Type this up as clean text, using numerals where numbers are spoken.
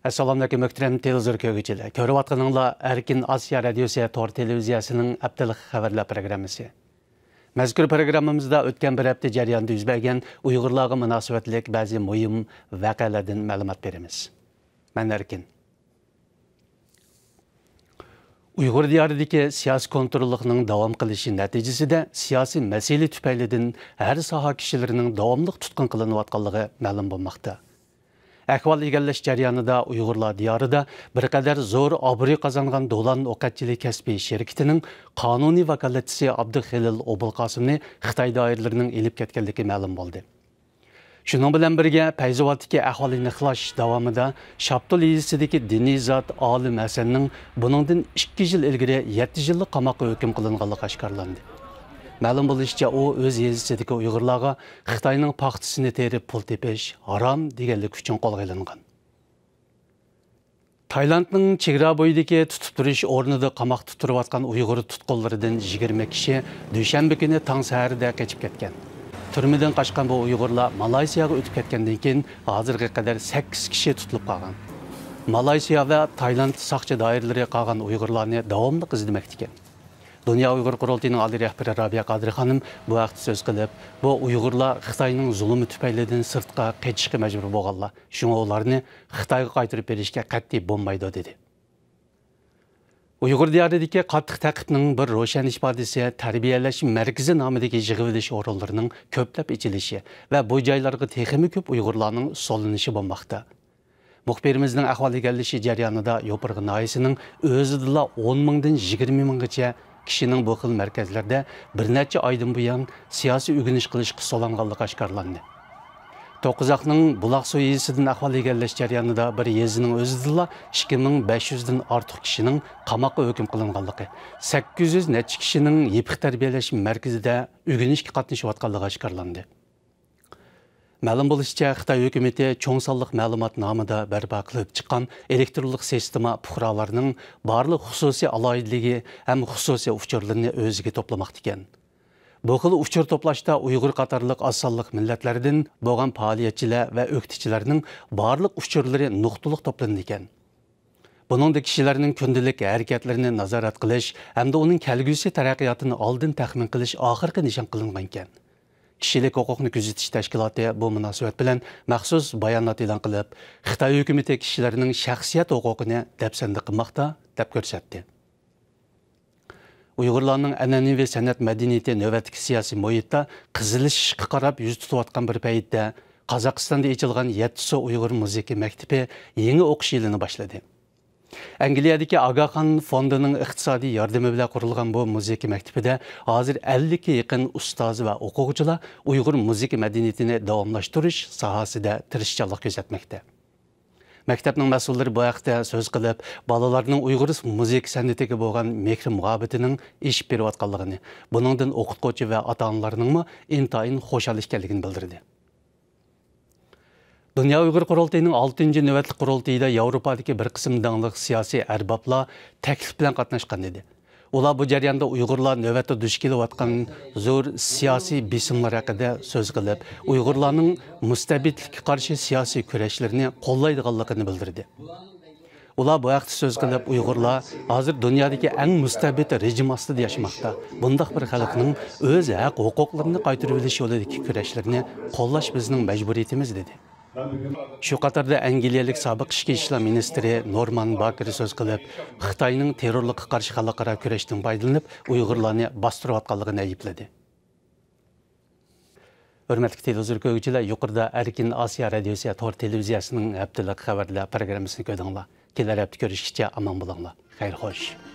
Assalamu alaikum muhtaram televizor ko'ruvchilar. Ko'rib atqaninglar Erkin Asiya radiosi tor televiziyasining haftalik xabarlar programmasi. Mazkur programmamizda o'tgan bir hafta jarayonida yuz bergan Uyg'urlarga munosabatlik ba'zi muhim voqealardan ma'lumot beramiz. Men Erkin. Uyg'ur diyoridagi siyosiy kontrollikning davom qilishi natijasida siyosiy masala tufaylidan har soha kishilarining davomli tutqun qilinayotganligi ma'lum bo'lmoqda. Ahvol egallash jarayonida Uyg'urlar diyorida bir qadar zo'r obro' qozongan Do'lan O'qatchilik kasbiy shirkatining qonuniy vakolatchisi Abduxelil Obulqosimni Xitoy doiralarining elib ketganligi ma'lum bo'ldi. Shuning bilan birga Fayzovatdagi ahvolni aniqlash davomida Shaptul yezisidagi diniy zot Olim Hasanning buningdan 2 yil ilgari 7 yillik qamoqqa hukm qilinganligi oshkorlandi. Ma'lum bo'lishicha, u o'z yezisidagi Uyg'urlarga Xitoyning paxtasini terib pul tepish harom deganlik uchun qo'lga olingan. Taylandning chegara bo'yidagi tutib turish o'rnida qamoqda turayotgan Uyg'ur tutqunlaridan 20 kishi dushanba kuni tong saharda qochib ketgan. Turmadan qochgan bu Uyg'urlar Malayziyaga o'tib ketgandan keyin hozirga qadar 8 kishi tutilib qolgan. Malayziya va Tayland soqchi doiralari qolgan Uyg'urlarni davomli izlamoqda ekan. Dünya Uyghur Qurultayının Ali rəhbəri Rabia Qadri xanım bu vaqtda söz qilib, bu Uyg'urlar Xitoyning zulmi tufaylidan sirtqa qochishga majbur bo'lganlar. Shunga ularni Xitoyga qaytarib berishga qat'iy bo'lmaydi dedi. Uyg'ur diyoridagi qattiq ta'qibning bir ro'shan ifodasi tarbiyalash markazi nomidagi yig'ilish o'rinlarining ko'plab ichilishi va bu joylarga texmi ko'p Uyg'urlarning solinishi bo'lmoqda. Muxbirimizning ahvol egallashi jarayonida Yo'pirg'i noyisining o'zida 10 mingdan 20 minggacha kishining bu xil markazlarda bir necha oydan buyon siyosiy o'rganish qilishga solanganligi oshkorlandi. To'qqizoqning Buloq suv yezisidan ahvol egallash jarayonida bir yezining o'zida 2500 dan ortiq kishining qamoqqa hukm qilinganligi, 800 necha kishining yepiq tarbiyalash markazida o'rganishga qatnashayotganligi oshkorlandi. Ma'lum bo'lishicha, Xitoy hukumatı cho'ng sonliq ma'lumot nomida barpo qilib chiqqan elektronlik sistema fuqarolarning barliq xususiy aloyidligi ham xususiy uchurlarni o'ziga to'plamoqda ekan. Bu xil uchur to'plashda Uyg'ur qatorliq oz sonliq millatlardan bo'lgan faoliyatchilar va o'qituvchilarning barliq uchurlari nuqtaliq to'plandi ekan. Buningda kishilarning kundalik harakatlarini nazorat qilish hamda uning kelgusi taraqqiyotini oldin taxmin qilish oxirgi nishon qilingan ekan. Kishilik huquqni kuzatish tashkiloti bu munosabat bilan maxsus bayonot e'lon qilib, Xitoy hukumati kishilarning shaxsiyat huquqini dafsanda qilmoqda deb ko'rsatdi. Uyg'urlarning an'anaviy san'at madaniyati navbatdagi siyosiy muhitda qizilishga qarab yuz tutayotgan bir paytda Qozog'istonda ochilgan 7 Uyg'ur musiqa maktabi yangi o'qish yilini boshladi. Angliyadagi Agaxon fondining iqtisodiy yordami bilan qurilgan bu musiqa maktabida hozir 50 ga yaqin ustoz va o'quvchilar Uyg'ur musiqa madaniyatini davomlashtirish sohasida tirishchilik ko'rsatmoqda. Maktabning mas'ullari bu haqda so'z qilib, bolalarning Uyg'ur musiqa san'atiga bo'lgan mehr-muhabbatining ish berayotganligini, buningdan o'qituvchi va ota-onalarning intayin xushal ekanligini bildirdi. Dünya Uyghur Qurultayının 6-cı növbətli qurultayida Yevropadagi bir qism dangliq siyosiy arboblar taklif bilan qatnashgan edi. Ular bu jarayonda Uyg'urlar navbatda duch kelayotgan zo'r siyosiy besimlar haqida so'z qilib, Uyg'urlarning mustabidlikka qarshi siyosiy kurashlarini qo'llaydiganligini bildirdi. Ular bu haqda so'z qilib, Uyg'urlar hozir dunyodagi eng mustabid rejim ostida yashamoqda. Bundaq bir xalqning o'z haq-huquqlarini qaytarib olish yo'lidagi kurashlarni qo'llash bizning majburiyatimiz dedi. Shu qatorda Angliyalik sobiq ichki ishlar ministri Norman Bakir so'z qilib, Xitoyning terrorlikqa qarshi xalqaro kurashdan foydalanib, Uyg'urlarni bostirayotganligini aybladi. Hurmatli televizor ko'ruvchilar, yuqorida Erkin Asiya radiosi tor televiziyasining haftalik xabarlar programmasini ko'rdinglar. Kelar hafta ko'rishguncha omon bo'linglar. Xayr xo'sh.